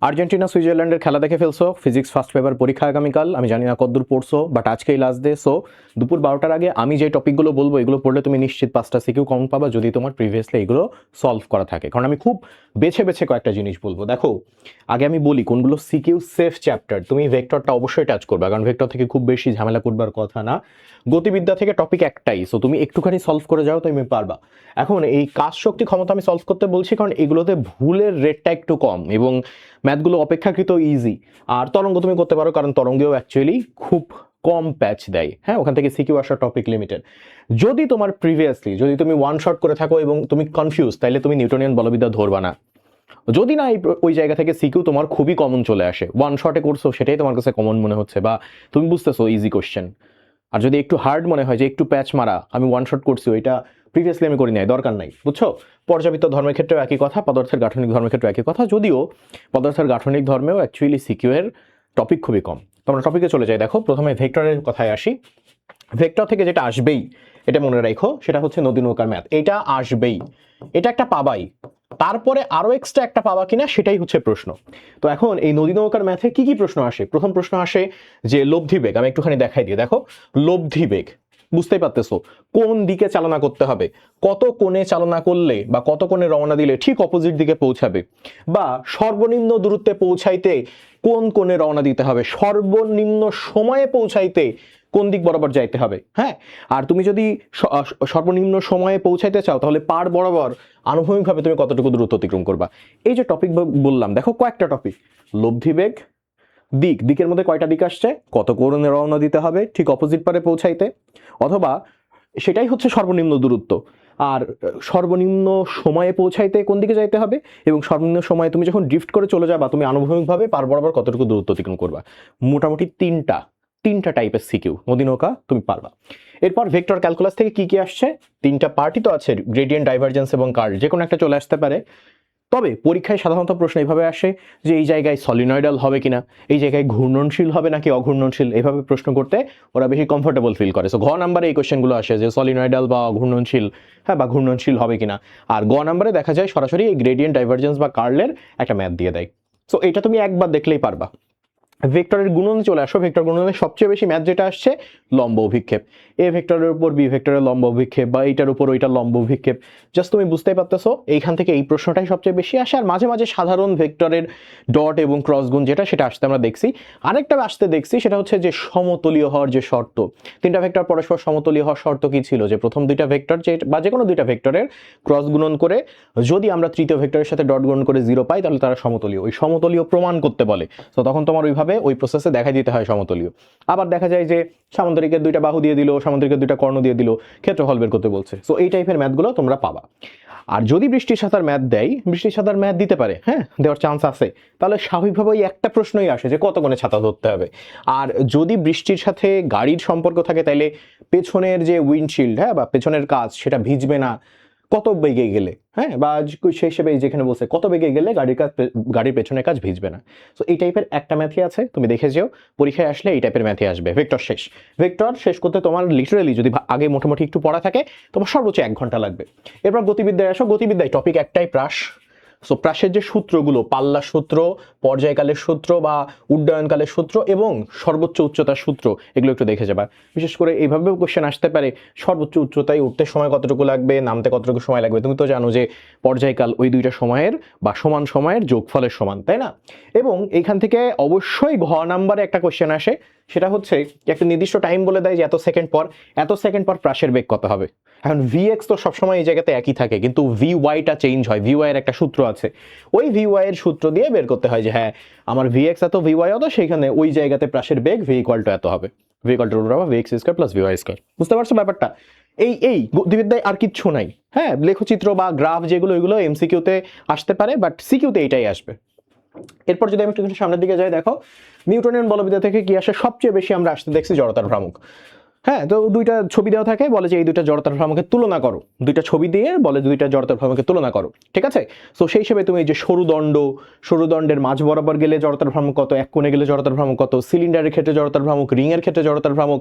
Argentina সুইজারল্যান্ডের খেলা দেখে ফেলছো, ফিজিক্স ফার্স্ট পেপার পরীক্ষা আগামীকাল। আমি জানি না কতদূর পড়ছো, বাট আজকেই লাস্ট ডে। সো দুপুর 12টার আগে আমি যে টপিকগুলো বলবো এগুলো পড়লে তুমি নিশ্চিত 5টা সিকিউ কম পাবা যদি তোমার প্রিভিয়াসলি এগুলো সলভ করা থাকে। কারণ আমি খুব বেছে বেছে কয়েকটা জিনিস বলবো। দেখো, আগে আমি বলি কোনগুলো সিকিউ সেফ চ্যাপ্টার। তুমি ভেক্টরটা অবশ্যই টাচ করবে, কারণ ভেক্টর থেকে খুব বেশি ঝামেলা করবার কথা না। গতিবিদ্যা থেকে টপিক একটাই, সো তুমি একটুখানি সলভ করে যাও তুমি পারবা। এখন এই কাজ শক্তি ক্ষমতা আমি সলভ করতে বলছি কারণ এগুলোতে ভুলের রেটটা একটু কম এবং ম্যাথগুলো অপেক্ষাকৃত ইজি। আর তরঙ্গ তুমি করতে পারো, কারণ তরঙ্গেও অ্যাকচুয়ালি খুব কম প্যাচ দেয়। হ্যাঁ, ওখান থেকে সিকিউ আসার টপিক লিমিটেড। যদি তোমার প্রিভিয়াসলি যদি তুমি ওয়ান শট করে থাকো এবং তুমি কনফিউজ, তাহলে তুমি নিউটনিয়ান বলবিদ্যা ধরবা না। যদি না ওই জায়গা থেকে সিকিউ তোমার খুবই কমন চলে আসে, ওয়ান শটে করছো সেটাই তোমার কাছে কমন মনে হচ্ছে বা তুমি বুঝতেছো ইজি কোশ্চেন। আর যদি একটু হার্ড মনে হয় যে একটু প্যাচ মারা, আমি ওয়ান শট করছি, ওইটা প্রিভিয়াসলি আমি করি নাই, দরকার নাই, বুঝছো। পর্যাবৃত্ত ধর্মের ক্ষেত্রেও একই কথা, পদার্থের গাঠনিক ধর্মের ক্ষেত্রেও একই কথা, যদিও পদার্থের গাঠনিক ধর্মেও অ্যাকচুয়ালি সিকিউ এর টপিক খুবই কম। তোমরা টপিকে চলে যাই। দেখো, প্রথমে ভেক্টরের কথায় আসি। ভেক্টর থেকে যেটা আসবেই এটা মনে রাখো, সেটা হচ্ছে নদী নৌকার ম্যাথ। এটা আসবেই, এটা একটা পাবাই, তারপরে আরো এক্সট্রা একটা পাবা কিনা সেটাই হচ্ছে প্রশ্ন। তো এখন এই নদী নৌকার ম্যাথে কি কি প্রশ্ন আসে? প্রথম প্রশ্ন আসে যে লব্ধি বেগ। আমি একটুখানি দেখাই দিয়ে, দেখো লব্ধি বেগ বুঝতেই পারতেছো কোন দিকে চালনা করতে হবে, কত কোণে চালনা করলে বা কত কোণে রওনা দিলে ঠিক অপোজিট দিকে পৌঁছাবে, বা সর্বনিম্ন দূরত্বে পৌঁছাইতে কোন কোণে রওনা দিতে হবে, সর্বনিম্ন সময়ে পৌঁছাইতে কোন দিক বরাবর যাইতে হবে। হ্যাঁ, আর তুমি যদি সর্বনিম্ন সময়ে পৌঁছাইতে চাও তাহলে পার বরাবর আনুভূমিকভাবে তুমি কতটুকু দূরত্ব অতিক্রম করবা। এই যে টপিক বললাম, দেখো কয়েকটা টপিক। লব্ধি বেগ, দিকের মধ্যে কয়টা দিক আসছে, কত কোণে রওনা দিতে হবে ঠিক অপোজিট পারে পৌঁছাইতে, অথবা সেটাই হচ্ছে সর্বনিম্ন দূরত্ব, আর সর্বনিম্ন সময়ে পৌঁছাইতে কোন দিকে যাইতে হবে, এবং সর্বনিম্ন সময়ে তুমি যখন ড্রিফট করে চলে যাবা তুমি আনুভূমিকভাবে পার বরাবর কতটুকু দূরত্ব অতিক্রম করবা। মোটামুটি তিনটা টাইপের সিকিউ নদী নৌকা তুমি পারবা। এরপর ভেক্টর ক্যালকুলাস থেকে কি কি আসছে? তিনটা পার্টই তো আছে, গ্রেডিয়েন্ট, ডাইভারজেন্স এবং কার্ল, যে কোনো একটা চলে আসতে পারে। তবে পরীক্ষায় সাধারণত প্রশ্ন এইভাবে আসে যে এই জায়গায় সলিনয়েডাল হবে কিনা, এই জায়গায় ঘূর্ণনশীল হবে নাকি অঘূর্ণনশীল, এইভাবে প্রশ্ন করতে ওরা বেশি কমফোর্টেবল ফিল করে। সো ঘ নাম্বারে এই কোশ্চেনগুলো আসে যে সলিনয়েডাল বা অঘূর্ণনশীল, হ্যাঁ, বা ঘূর্ণনশীল হবে কিনা। আর গ নাম্বারে দেখা যায় সরাসরি এই গ্রেডিয়েন্ট, ডাইভারজেন্স বা কার্লের একটা ম্যাথ দিয়ে দেয়। সো এটা তুমি একবার দেখলেই পারবা। ভেক্টরের গুণনে চলে আসো। ভেক্টর গুণনে সবচেয়ে বেশি ম্যাথ যেটা আসছে লম্ব অভিক্ষেপ। এ ভেক্টরের উপর বি ভেক্টরের লম্ব অভিক্ষেপ, বা এইটার উপর ওইটার লম্ব অভিক্ষেপ। জাস্ট তুমি বুঝতেই পারতেছো এইখান থেকে এই প্রশ্নটাই সবচেয়ে বেশি আসে। আর মাঝে মাঝে সাধারণ ভেক্টরের ডট এবং ক্রস গুণ সেটা আসতে আমরা দেখছি। আরেকটা আসতে দেখছি, সেটা হচ্ছে যে সমতলীয় হওয়ার যে শর্ত। তিনটা ভেক্টর পরস্পর সমতলীয় হওয়ার শর্ত কি ছিল? যে প্রথম দুইটা ভেক্টর বা যে কোনো দুইটা ভেক্টরের ক্রস গুণন করে যদি আমরা তৃতীয় ভেক্টরের সাথে ডট গুণন করে 0 পাই তাহলে তারা সমতলীয়। ওই সমতলীয় প্রমাণ করতে বলে। তো তখন তোমার ওইভাবে ওই প্রসেসে দেখা দিতে হয় সমতলীয়। আবার দেখা যায় যে সামান্তরিকের দুইটা বাহু দিয়ে দিল, সামান্তরিকের দুইটা কর্ণ দিয়ে দিল, ক্ষেত্রফল বের করতে বলছে। সো এই টাইপের ম্যাথগুলো তোমরা পাবা। আর যদি বৃষ্টির সাঁতার ম্যাথ দেয়, বৃষ্টির সাঁতার ম্যাথ দিতে পারে, হ্যাঁ, দেওয়ার চান্স আছে, তাহলে স্বাভাবিকভাবে ওই একটা প্রশ্নই আসে যে কত কোণে ছাতা ধরতে হবে। আর যদি বৃষ্টির সাথে গাড়ির সম্পর্ক থাকে তাহলে পেছনের যে উইন্ডশিল্ড, হ্যাঁ, বা পেছনের কাচ সেটা ভিজবে না কত বেগে গেলে, হ্যাঁ, বা সেই হিসেবে যেখানে বলছে কত বেগে গেলে গাড়ির পেছনের কাজ ভিজবে না। সো এই টাইপের একটা ম্যাথই আছে, তুমি দেখে যেও পরীক্ষায় আসলে এই টাইপের ম্যাথই আসবে। ভেক্টর শেষ করতে তোমার লিটারালি যদি আগে মোটামুটি একটু পড়া থাকে তোমার সর্বোচ্চ 1 ঘন্টা লাগবে। এরপর গতিবিদ্যায় আসো। গতিবিদ্যায় টপিক একটাই, প্রাস। সো প্রাসের যে সূত্রগুলো, পাল্লা সূত্র, পর্যায়কালের সূত্র বা উড্ডয়নকালের সূত্র এবং সর্বোচ্চ উচ্চতার সূত্র, এগুলো একটু দেখে যাবা। বিশেষ করে এইভাবেও কোশ্চেন আসতে পারে, সর্বোচ্চ উচ্চতায় উঠতে সময় কতটুকু লাগবে, নামতে কতটুকু সময় লাগবে। তুমি তো জানো যে পর্যায়কাল ওই দুইটা সময়ের বা সমান সময়ের যোগফলের সমান, তাই না? এবং এইখান থেকে অবশ্যই ঘ নাম্বারে একটা কোশ্চেন আসে, সেটা হচ্ছে একটা নির্দিষ্ট টাইম বলে দেয় যে এত সেকেন্ড পর প্রাসের বেগ কত হবে। এখন ভিএক্স তো সবসময় এই জায়গাতে একই থাকে, কিন্তু ভিওয়াইটা চেঞ্জ হয়। ভিওয়াই এর একটা সূত্র আছে, ওই ভিওয়াই এর সূত্র দিয়ে বের করতে হয় যে হ্যাঁ আমার ভিএক্স এত, ভিওয়াই এত, সেইখানে ওই জায়গাতে প্রাসের বেগ ভি ইকুয়াল টু এত হবে। V equal to root over VX square plus VY square. বুঝতে পারছো ব্যাপারটা? এই গতিবিদ্যায় আর কিচ্ছু নাই। হ্যাঁ, লেখচিত্র বা গ্রাফ যেগুলো, এগুলো এমসিকিউতে আসতে পারে, বাট সিকিউতে এইটাই আসবে। এরপর যদি আমি একটু সামনের দিকে যাই, দেখো নিউটনের বলবিদ্যা থেকে কি আসে? সবচেয়ে বেশি আমরা আসতে দেখছি জড়তার ভ্রামক। হ্যাঁ, তো দুইটা ছবি দেওয়া থাকে, বলে যে এই দুইটা জড়তার ভ্রামকের তুলনা করো। দুইটা ছবি দিয়ে বলে দুইটা জড়তার ভ্রামকের তুলনা করো, ঠিক আছে? সো সেই হিসেবে তুমি এই যে সরুদণ্ডের মাঝ বরাবর গেলে জড়তার ভ্রামক কত, এক কোণে গেলে জড়তার ভ্রামক কত, সিলিন্ডারের ক্ষেত্রে জড়তার ভ্রামক, রিং এর ক্ষেত্রে জড়তার ভ্রামক,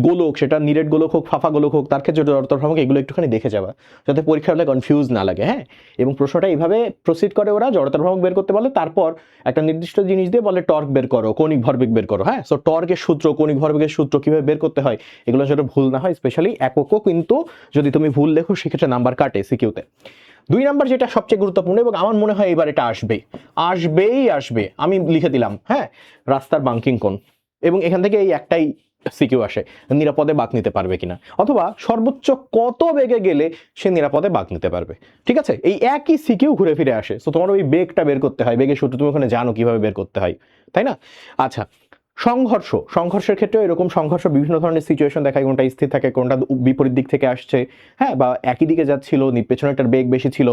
গোলক, সেটা নিরেট গোলক হোক, ফাফা গোলক হোক, তার ক্ষেত্রে জড়তার ভ্রামক, এগুলো একটুখানি দেখে যাবা যাতে পরীক্ষার হলে কনফিউজ না লাগে। হ্যাঁ, এবং প্রশ্নটা এইভাবে প্রসিড করে, ওরা জড়তার ভ্রামক বের করতে বলে, তারপর একটা নির্দিষ্ট জিনিস দিয়ে বলে টর্ক বের করো, কৌণিক ভরবেগ বের করো। হ্যাঁ, সো টর্কের সূত্র, কৌণিক ভরবেগের সূত্র কিভাবে বের করতে হয়, এগুলো যেন ভুল না হয়, স্পেশালি এককও কিন্তু যদি তুমি ভুল লেখো সেক্ষেত্রে নাম্বার কাটে সিকিউতে। 2 নাম্বার যেটা সবচেয়ে গুরুত্বপূর্ণ এবং আমার মনে হয় এবার এটা আসবে, আমি লিখে দিলাম। হ্যাঁ, রাস্তার বাঙ্কিং কোণ, এবং এখান থেকে এই একটাই সিকিউ আসে, নিরাপদে বাঁক নিতে পারবে কিনা, অথবা সর্বোচ্চ কত বেগে গেলে সে নিরাপদে বাঁক নিতে পারবে। ঠিক আছে, এই একই সিকিউ ঘুরে ফিরে আসে। সো তোমার ওই বেগটা বের করতে হয়, বেগের সূত্র তুমি ওখানে জানো কিভাবে বের করতে হয়, তাই না? আচ্ছা, সংঘর্ষের ক্ষেত্রে এরকম সংঘর্ষ বিভিন্ন ধরনের সিচুয়েশন দেখায়, কোনটা স্থির থাকে, কোনটা বিপরীত দিক থেকে আসছে, হ্যাঁ, বা একই দিকে যাচ্ছিল, পেছনে একটা বেগ বেশি ছিল।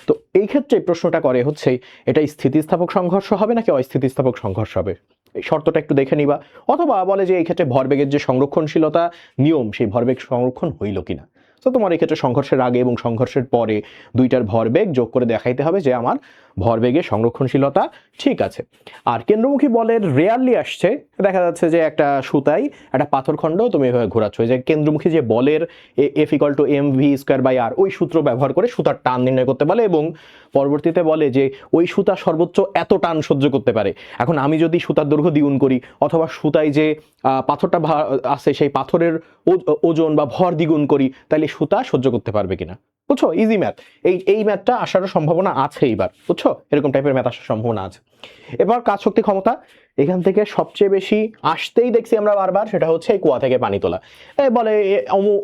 তো এই ক্ষেত্রে প্রশ্নটা করে হচ্ছে এটা স্থিতিস্থাপক সংঘর্ষ হবে নাকি অস্থিতিস্থাপক সংঘর্ষ হবে, এই শর্তটা একটু দেখে নিবা। অথবা বলে যে এই ক্ষেত্রে ভরবেগের যে সংরক্ষণশীলতা নিয়ম, সেই ভরবেগ সংরক্ষণ হইল কিনা। তো তোমার এই ক্ষেত্রে সংঘর্ষের আগে এবং সংঘর্ষের পরে দুইটার ভরবেগ যোগ করে দেখাইতে হবে যে আমার ভরবেগের সংরক্ষণশীলতা ঠিক আছে। আর কেন্দ্রমুখী বলের রেয়ারলি আসছে, দেখা যাচ্ছে যে একটা সুতায় একটা পাথরখণ্ড তুমি এভাবে ঘোরাচ্ছ, যে কেন্দ্রমুখী যে বলের F=mv²/r, ওই সূত্র ব্যবহার করে সুতার টান নির্ণয় করতে বলে, এবং পরবর্তীতে বলে যে ওই সুতা সর্বোচ্চ এত টান সহ্য করতে পারে। এখন আমি যদি সুতার দৈর্ঘ্য দ্বিগুণ করি, অথবা সুতায় যে পাথরটা আছে সেই পাথরের ওজন বা ভর দ্বিগুণ করি, তাহলে সুতা সহ্য করতে পারবে কিনা। বুঝছো, ইজি ম্যাথ। এই ম্যাথটা আসারও সম্ভাবনা আছে এইবার, বুঝছো, এরকম টাইপের ম্যাথ আসার সম্ভাবনা আছে। এবার কাজ শক্তি ক্ষমতা, এখান থেকে সবচেয়ে বেশি আসতেই দেখছি আমরা বারবার, সেটা হচ্ছে এই কুয়া থেকে পানি তোলা। বলে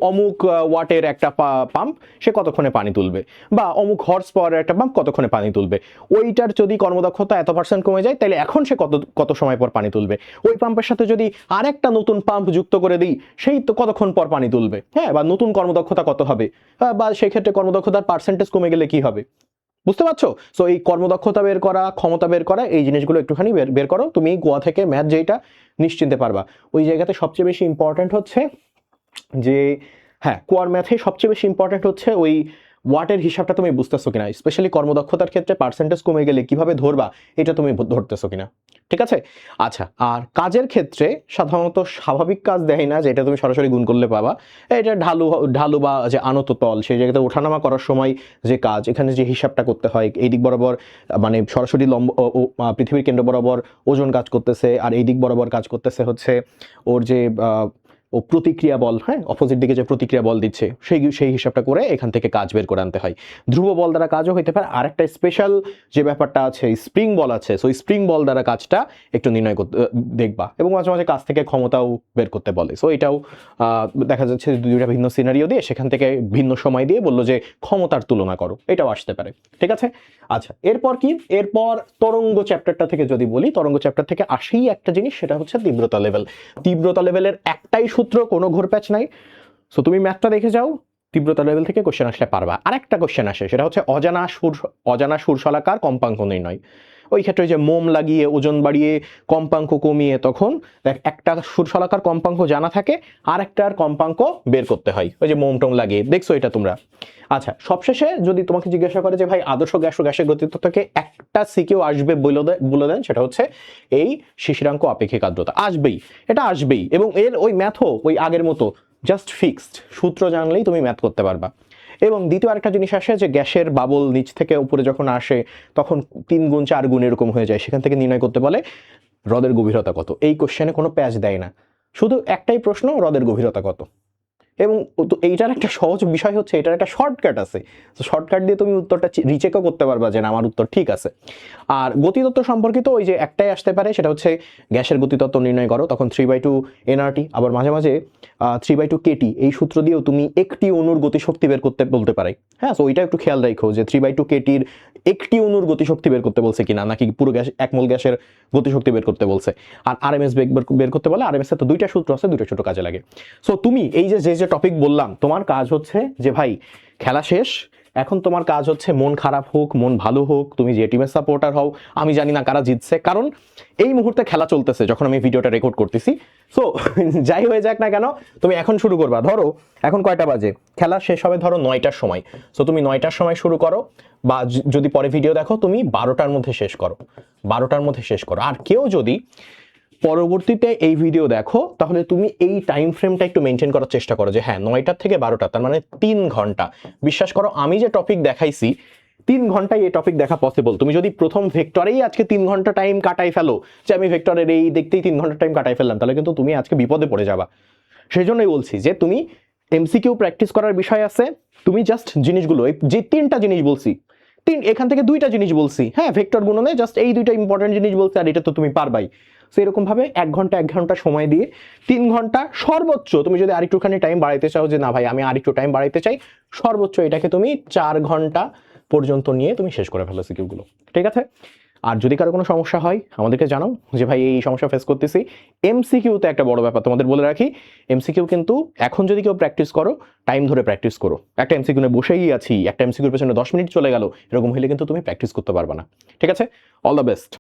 অমুক ওয়াটের একটা পাম্প, সে কতক্ষণে পানি তুলবে, বা অমুক হর্স পাওয়ারের একটা পাম্প কতক্ষণে পানি তুলবে। ওইটার যদি কর্মদক্ষতা এত % কমে যায়, তাহলে এখন সে কত সময় পর পানি তুলবে। ওই পাম্পের সাথে যদি আরেকটা নতুন পাম্প যুক্ত করে দিই, সেই তো কতক্ষণ পর পানি তুলবে। হ্যাঁ, বা নতুন কর্মদক্ষতা কত হবে, বা সেই ক্ষেত্রে কর্মদক্ষতার % কমে গেলে কি হবে। বুঝতে পারছো? সো এই কর্মদক্ষতা বের করা, ক্ষমতা বের করা, এই জিনিসগুলো একটুখানি বের করো, তুমি গোয়া থেকে ম্যাথ যেটা নিশ্চিন্তে পারবা। ওই জায়গাতে সবচেয়ে বেশি ইম্পর্টেন্ট হচ্ছে যে, হ্যাঁ, কোয়ার ম্যাথে সবচেয়ে বেশি ইম্পর্টেন্ট হচ্ছে ওই ওয়াটের হিসাবটা তুমি বুঝতেছো কিনা, স্পেশালি কর্মদক্ষতার ক্ষেত্রে % কমে গেলে কিভাবে ধরবা, এটা তুমি ধরতেছো কিনা। ঠিক আছে, আচ্ছা। আর কাজের ক্ষেত্রে সাধারণত স্বাভাবিক কাজ দেয় না, যেটা তুমি সরাসরি গুণ করলে পাবা। এটা ঢালু বা যে আনত তল, সেই জায়গাতে ওঠানামা করার সময় যে কাজ, এখানে যে হিসাবটা করতে হয়, এই দিক বরাবর মানে সরাসরি পৃথিবীর কেন্দ্র বরাবর ওজন কাজ করতেছে, আর এই দিক বরাবর কাজ করতেছে হচ্ছে ওর যে ও প্রতিক্রিয়া বল, হ্যাঁ, অপোজিট দিকে যে প্রতিক্রিয়া বল দিচ্ছে, সেই হিসাবটা করে এখান থেকে কাজ বের করে আনতে হয়। ধ্রুব বল দ্বারা কাজও হইতে পারে। আর একটা স্পেশাল যে ব্যাপারটা আছে, স্প্রিং বল আছে, সো স্প্রিং বল দ্বারা কাজটা একটু নির্ণয় করতে দেখবা, এবং মাঝে মাঝে কাজ থেকে ক্ষমতাও বের করতে বলে। সো এটাও দেখা যাচ্ছে দুইটা ভিন্ন সিনারিও দিয়ে, সেখান থেকে ভিন্ন সময় দিয়ে বললো যে ক্ষমতার তুলনা করো, এটাও আসতে পারে। ঠিক আছে, আচ্ছা। এরপর কি, এরপর তরঙ্গ চ্যাপ্টারটা থেকে যদি বলি, তরঙ্গ চ্যাপ্টার থেকে আসেই একটা জিনিস, সেটা হচ্ছে তীব্রতা লেভেল। তীব্রতা লেভেলের একটাই সূত্র, কোনো ঘোরপ্যাচ নাই। সো তুমি ম্যাথটা দেখে যাও, তীব্রতা লেভেল থেকে কোশ্চেন আসলে পারবা। আরেকটা কোশ্চেন আসে, সেটা হচ্ছে অজানা সুরশলাকার কম্পাঙ্ক নির্ণয়। ওই ক্ষেত্রে যে মোম লাগিয়ে ওজন বাড়িয়ে কম্পাঙ্ক কমিয়ে, তখন দেখ একটা সুরশলাকার কম্পাঙ্ক জানা থাকে, আর একটার কম্পাঙ্ক বের করতে হয়, ওই যে মোম টোম লাগিয়ে, দেখছো এটা তোমরা। আচ্ছা, সবশেষে যদি তোমাকে জিজ্ঞাসা করে যে ভাই আদর্শ গ্যাস ও গ্যাসের গতিত্ব থেকে একটা সিকিউ আসবে বলে দেন, সেটা হচ্ছে এই শিশিরাঙ্ক আপেক্ষিক আর্দ্রতা। আসবেই, এটা আসবেই, এবং এর ওই ম্যাথও ওই আগের মতো জাস্ট ফিক্সড, সূত্র জানলেই তুমি ম্যাথ করতে পারবা। এবং দ্বিতীয় আরেকটা জিনিস আসে যে গ্যাসের বাবল নিচ থেকে উপরে যখন আসে, তখন 3 গুণ 4 গুণ এরকম হয়ে যায়, সেখান থেকে নির্ণয় করতে বলে হ্রদের গভীরতা কত। এই কোশ্চেনে কোনো প্যাচ দেয় না, শুধু একটাই প্রশ্ন, হ্রদের গভীরতা কত। এবং এইটার একটা সহজ বিষয় হচ্ছে, এটার একটা শর্টকাট আছে, তো শর্টকাট দিয়ে তুমি উত্তরটা রিচেকও করতে পারবা যে না, আমার উত্তর ঠিক আছে। আর গতিতত্ত্ব সম্পর্কিত ওই যে একটাই আসতে পারে, সেটা হচ্ছে গ্যাসের গতিতত্ত্ব নির্ণয় করো, তখন 3/2 nRT, আবার মাঝে মাঝে 3/2 kT, এই সূত্র দিয়েও তুমি একটি অণুর গতিশক্তি বের করতে বলতে পারে। হ্যাঁ, তো ওইটা একটু খেয়াল রাখো যে 3/2 kTর একটি অণুর গতিশক্তি বের করতে বলছে কিনা, নাকি পুরো গ্যাস, 1 মোল গ্যাসের গতিশক্তি বের করতে বলছে। আর RMS বেগ বের করতে বলে, RMS এর তো দুইটা সূত্র আছে, দুটো ছোট কাজে লাগে। সো তুমি এই যে টপিক বললাম, তোমার কাজ হচ্ছে যে ভাই খেলা শেষ, এখন তোমার কাজ হচ্ছে মন খারাপ হোক, মন ভালো হোক, তুমি যে টিমের সাপোর্টার হও, আমি জানি না কারা জিতছে, কারণ এই মুহূর্তে খেলা চলতেছে যখন আমি ভিডিওটা রেকর্ড করতেছি। সো যাই হয়ে যাক না কেন, তুমি এখন শুরু করবা। ধরো এখন কয়টা বাজে, খেলা শেষ হবে ধরো 9টার সময়। সো তুমি 9টার সময় শুরু করো, বা যদি পরে ভিডিও দেখো তুমি 12টার মধ্যে শেষ করো, 12টার মধ্যে শেষ করো। আর কেউ যদি পরবর্তীতে এই ভিডিও দেখো, তাহলে তুমি এই টাইম ফ্রেমটা একটু মেনটেন করার চেষ্টা করো যে হ্যাঁ 9টা থেকে 12টা, তার মানে 3 ঘন্টা। বিশ্বাস করো আমি যে টপিক দেখাইছি 3 ঘন্টায় এই টপিক দেখা পসিবল। তুমি যদি প্রথম ভেক্টরেই আজকে 3 ঘন্টা টাইম কাটাই ফেলো, যে আমি ভেক্টরের এই দেখতেই 3 ঘন্টা টাইম কাটাই ফেললাম, তাহলে কিন্তু তুমি আজকে বিপদে পড়ে যাবা। সেই জন্যই বলছি যে তুমি এমসিকিউ প্র্যাকটিস করার বিষয় আছে, তুমি জাস্ট জিনিসগুলো যে 3টা জিনিস বলছি, এখান থেকে 2টা জিনিস বলছি, হ্যাঁ ভেক্টর গুণনে জাস্ট এই 2টা ইম্পর্টেন্ট জিনিস বলছি, আর এটা তো তুমি পারবাই। সো এরকম ভাবে 1 ঘন্টা সময় দিয়ে 3 ঘন্টা সর্বোচ্চ, তুমি যদি আরেকটুখানি টাইম বাড়াইতে চাও যে না ভাই আমি আরেকটু টাইম বাড়াইতে চাই, সর্বোচ্চ এটাকে তুমি 4 ঘন্টা পর্যন্ত নিয়ে তুমি শেষ করে ফেলো সিকিউগুলো, ঠিক আছে? আর যদি কারো কোনো সমস্যা হয় আমাদেরকে জানাও যে ভাই এই সমস্যা ফেস করতেছি। এমসিকিউতে একটা বড় ব্যাপার তোমাদের বলে রাখি, এমসিকিউ কিন্তু এখন যদি কেউ প্র্যাকটিস করো, টাইম ধরে প্র্যাকটিস করো। একটা এমসিকিউ নিয়ে বসেই আছি, একটা এমসিকিউর পেছনে 10 মিনিট চলে গেল, এরকম হলে কিন্তু তুমি প্র্যাকটিস করতে পারবে না, ঠিক আছে? All the best.